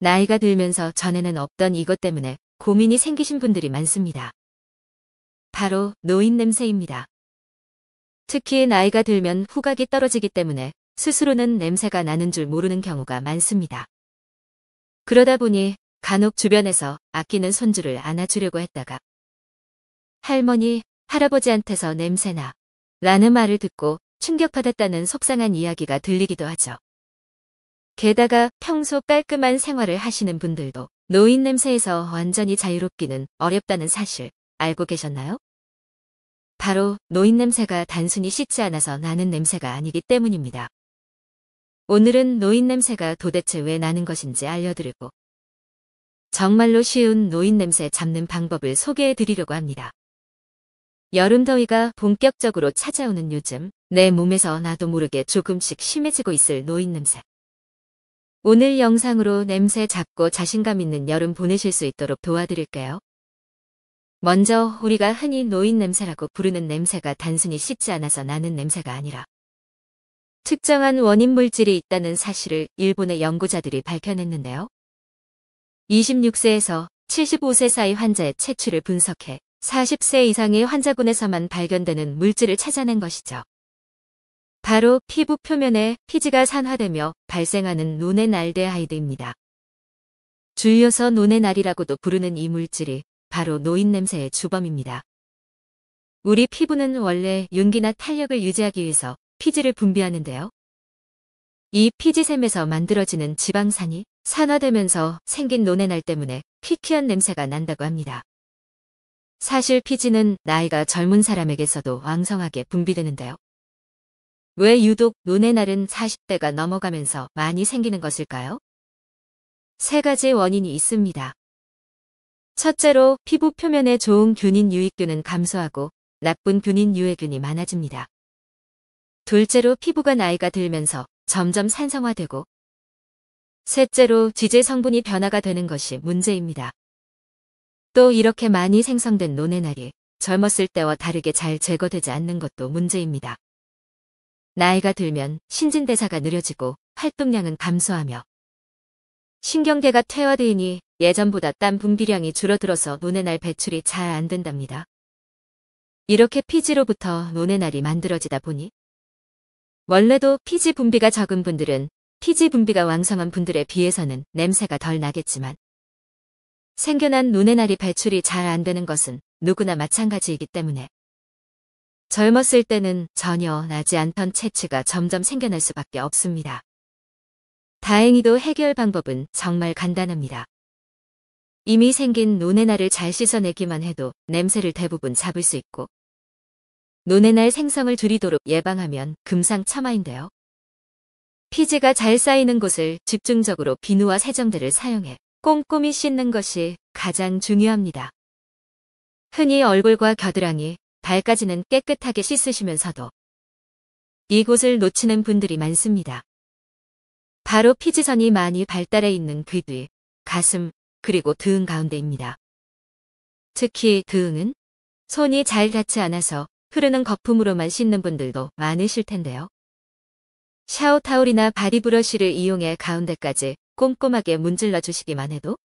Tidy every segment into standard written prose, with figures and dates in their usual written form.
나이가 들면서 전에는 없던 이것 때문에 고민이 생기신 분들이 많습니다. 바로 노인 냄새입니다. 특히 나이가 들면 후각이 떨어지기 때문에 스스로는 냄새가 나는 줄 모르는 경우가 많습니다. 그러다 보니 간혹 주변에서 아끼는 손주를 안아주려고 했다가 할머니, 할아버지한테서 냄새나 라는 말을 듣고 충격받았다는 속상한 이야기가 들리기도 하죠. 게다가 평소 깔끔한 생활을 하시는 분들도 노인 냄새에서 완전히 자유롭기는 어렵다는 사실 알고 계셨나요? 바로 노인 냄새가 단순히 씻지 않아서 나는 냄새가 아니기 때문입니다. 오늘은 노인 냄새가 도대체 왜 나는 것인지 알려드리고 정말로 쉬운 노인 냄새 잡는 방법을 소개해 드리려고 합니다. 여름 더위가 본격적으로 찾아오는 요즘 내 몸에서 나도 모르게 조금씩 심해지고 있을 노인 냄새. 오늘 영상으로 냄새 잡고 자신감 있는 여름 보내실 수 있도록 도와드릴게요. 먼저 우리가 흔히 노인 냄새라고 부르는 냄새가 단순히 씻지 않아서 나는 냄새가 아니라 특정한 원인 물질이 있다는 사실을 일본의 연구자들이 밝혀냈는데요. 26세에서 75세 사이 환자의 체취를 분석해 40세 이상의 환자군에서만 발견되는 물질을 찾아낸 것이죠. 바로 피부 표면에 피지가 산화되며 발생하는 노넨알데하이드입니다. 줄여서 노넨알이라고도 부르는 이 물질이 바로 노인 냄새의 주범입니다. 우리 피부는 원래 윤기나 탄력을 유지하기 위해서 피지를 분비하는데요. 이 피지샘에서 만들어지는 지방산이 산화되면서 생긴 노넨알 때문에 퀴퀴한 냄새가 난다고 합니다. 사실 피지는 나이가 젊은 사람에게서도 왕성하게 분비되는데요. 왜 유독 노넨알은 40대가 넘어가면서 많이 생기는 것일까요? 세 가지 원인이 있습니다. 첫째로 피부 표면에 좋은 균인 유익균은 감소하고 나쁜 균인 유해균이 많아집니다. 둘째로 피부가 나이가 들면서 점점 산성화되고 셋째로 지질 성분이 변화가 되는 것이 문제입니다. 또 이렇게 많이 생성된 노넨알이 젊었을 때와 다르게 잘 제거되지 않는 것도 문제입니다. 나이가 들면 신진대사가 느려지고 활동량은 감소하며 신경계가 퇴화되니 예전보다 땀 분비량이 줄어들어서 노넨알 배출이 잘 안 된답니다. 이렇게 피지로부터 노넨알이 만들어지다 보니 원래도 피지 분비가 적은 분들은 피지 분비가 왕성한 분들에 비해서는 냄새가 덜 나겠지만 생겨난 노넨알이 배출이 잘 안 되는 것은 누구나 마찬가지이기 때문에 젊었을 때는 전혀 나지 않던 체취가 점점 생겨날 수밖에 없습니다. 다행히도 해결 방법은 정말 간단합니다. 이미 생긴 노넨알을 잘 씻어내기만 해도 냄새를 대부분 잡을 수 있고 노넨알 생성을 줄이도록 예방하면 금상첨화인데요. 피지가 잘 쌓이는 곳을 집중적으로 비누와 세정제를 사용해 꼼꼼히 씻는 것이 가장 중요합니다. 흔히 얼굴과 겨드랑이, 발까지는 깨끗하게 씻으시면서도 이곳을 놓치는 분들이 많습니다. 바로 피지선이 많이 발달해 있는 귀 뒤, 가슴, 그리고 등응 가운데입니다. 특히 등응은 손이 잘 닿지 않아서 흐르는 거품으로만 씻는 분들도 많으실 텐데요. 샤워타올이나 바디브러쉬를 이용해 가운데까지 꼼꼼하게 문질러 주시기만 해도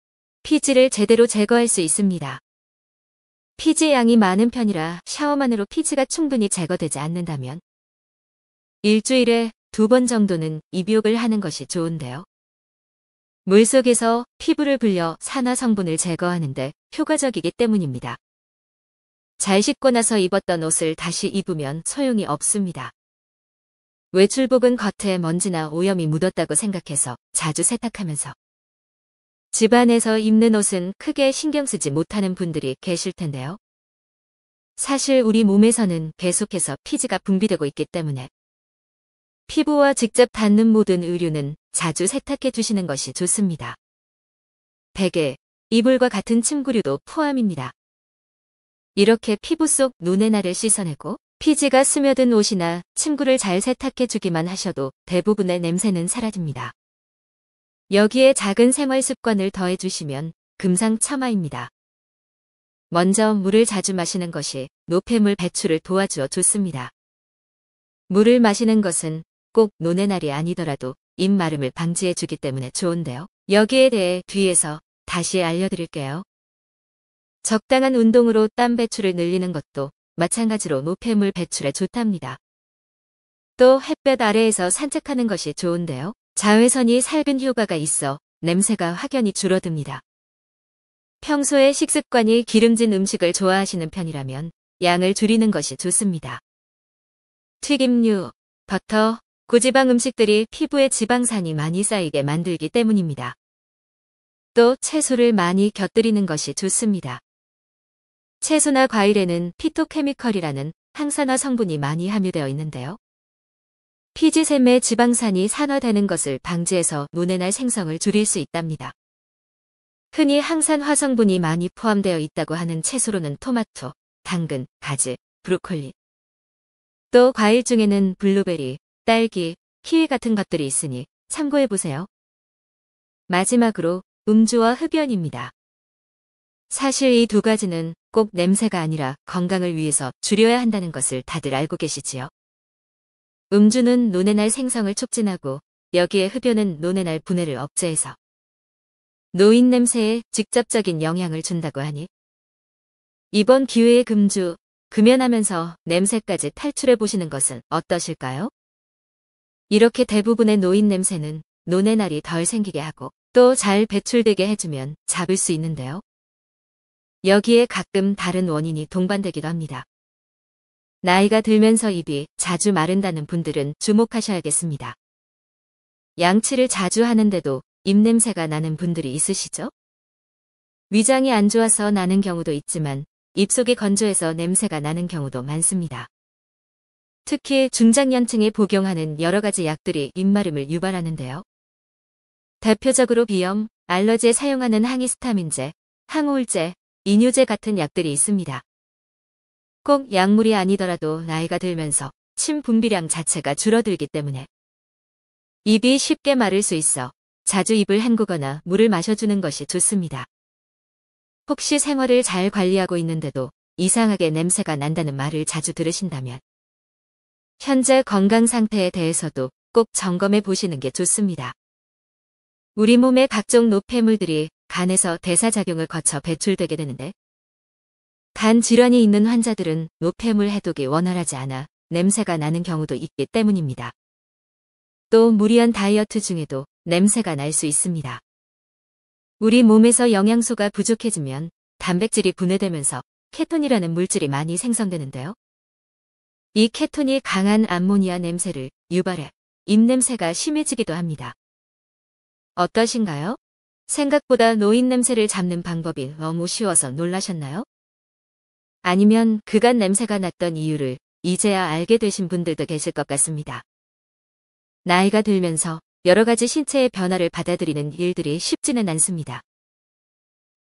피지를 제대로 제거할 수 있습니다. 피지 양이 많은 편이라 샤워만으로 피지가 충분히 제거되지 않는다면 일주일에 2번 정도는 입욕을 하는 것이 좋은데요. 물속에서 피부를 불려 산화 성분을 제거하는데 효과적이기 때문입니다. 잘 씻고 나서 입었던 옷을 다시 입으면 소용이 없습니다. 외출복은 겉에 먼지나 오염이 묻었다고 생각해서 자주 세탁하면서 집안에서 입는 옷은 크게 신경 쓰지 못하는 분들이 계실 텐데요. 사실 우리 몸에서는 계속해서 피지가 분비되고 있기 때문에 피부와 직접 닿는 모든 의류는 자주 세탁해 주시는 것이 좋습니다. 베개, 이불과 같은 침구류도 포함입니다. 이렇게 피부 속 노넨알을 씻어내고 피지가 스며든 옷이나 침구를 잘 세탁해 주기만 하셔도 대부분의 냄새는 사라집니다. 여기에 작은 생활 습관을 더해 주시면 금상첨화입니다. 먼저 물을 자주 마시는 것이 노폐물 배출을 도와주어 좋습니다. 물을 마시는 것은 꼭 노넨알이 아니더라도 입 마름을 방지해 주기 때문에 좋은데요. 여기에 대해 뒤에서 다시 알려드릴게요. 적당한 운동으로 땀 배출을 늘리는 것도 마찬가지로 노폐물 배출에 좋답니다. 또 햇볕 아래에서 산책하는 것이 좋은데요. 자외선이 살균 효과가 있어 냄새가 확연히 줄어듭니다. 평소에 식습관이 기름진 음식을 좋아하시는 편이라면 양을 줄이는 것이 좋습니다. 튀김류, 버터, 고지방 음식들이 피부에 지방산이 많이 쌓이게 만들기 때문입니다. 또 채소를 많이 곁들이는 것이 좋습니다. 채소나 과일에는 피토케미컬이라는 항산화 성분이 많이 함유되어 있는데요. 피지샘의 지방산이 산화되는 것을 방지해서 노네날 생성을 줄일 수 있답니다. 흔히 항산화 성분이 많이 포함되어 있다고 하는 채소로는 토마토, 당근, 가지, 브로콜리. 또 과일 중에는 블루베리, 딸기, 키위 같은 것들이 있으니 참고해보세요. 마지막으로 음주와 흡연입니다. 사실 이 두 가지는 꼭 냄새가 아니라 건강을 위해서 줄여야 한다는 것을 다들 알고 계시지요. 음주는 노네날 생성을 촉진하고 여기에 흡연은 노네날 분해를 억제해서 노인 냄새에 직접적인 영향을 준다고 하니 이번 기회에 금주, 금연하면서 냄새까지 탈출해 보시는 것은 어떠실까요? 이렇게 대부분의 노인 냄새는 노네날이 덜 생기게 하고 또 잘 배출되게 해주면 잡을 수 있는데요. 여기에 가끔 다른 원인이 동반되기도 합니다. 나이가 들면서 입이 자주 마른다는 분들은 주목하셔야겠습니다. 양치를 자주 하는데도 입냄새가 나는 분들이 있으시죠? 위장이 안 좋아서 나는 경우도 있지만 입속이 건조해서 냄새가 나는 경우도 많습니다. 특히 중장년층에 복용하는 여러 가지 약들이 입마름을 유발하는데요. 대표적으로 비염, 알러지에 사용하는 항히스타민제, 항우울제, 이뇨제 같은 약들이 있습니다. 꼭 약물이 아니더라도 나이가 들면서 침 분비량 자체가 줄어들기 때문에 입이 쉽게 마를 수 있어 자주 입을 헹구거나 물을 마셔주는 것이 좋습니다. 혹시 생활을 잘 관리하고 있는데도 이상하게 냄새가 난다는 말을 자주 들으신다면 현재 건강 상태에 대해서도 꼭 점검해 보시는 게 좋습니다. 우리 몸의 각종 노폐물들이 간에서 대사작용을 거쳐 배출되게 되는데 간 질환이 있는 환자들은 노폐물 해독이 원활하지 않아 냄새가 나는 경우도 있기 때문입니다. 또 무리한 다이어트 중에도 냄새가 날 수 있습니다. 우리 몸에서 영양소가 부족해지면 단백질이 분해되면서 케톤이라는 물질이 많이 생성되는데요. 이 케톤이 강한 암모니아 냄새를 유발해 입냄새가 심해지기도 합니다. 어떠신가요? 생각보다 노인 냄새를 잡는 방법이 너무 쉬워서 놀라셨나요? 아니면 그간 냄새가 났던 이유를 이제야 알게 되신 분들도 계실 것 같습니다. 나이가 들면서 여러 가지 신체의 변화를 받아들이는 일들이 쉽지는 않습니다.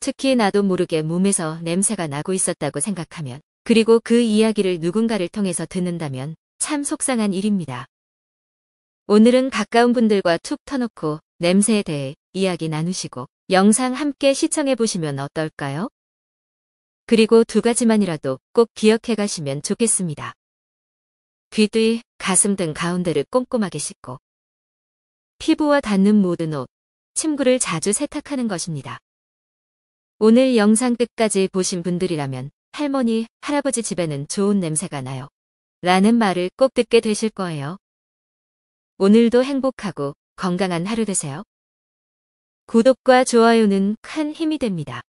특히 나도 모르게 몸에서 냄새가 나고 있었다고 생각하면 그리고 그 이야기를 누군가를 통해서 듣는다면 참 속상한 일입니다. 오늘은 가까운 분들과 툭 터놓고 냄새에 대해 이야기 나누시고 영상 함께 시청해 보시면 어떨까요? 그리고 두 가지만이라도 꼭 기억해 가시면 좋겠습니다. 귀 뒤, 가슴 등 가운데를 꼼꼼하게 씻고 피부와 닿는 모든 옷, 침구를 자주 세탁하는 것입니다. 오늘 영상 끝까지 보신 분들이라면 할머니, 할아버지 집에는 좋은 냄새가 나요. 라는 말을 꼭 듣게 되실 거예요. 오늘도 행복하고 건강한 하루 되세요. 구독과 좋아요는 큰 힘이 됩니다.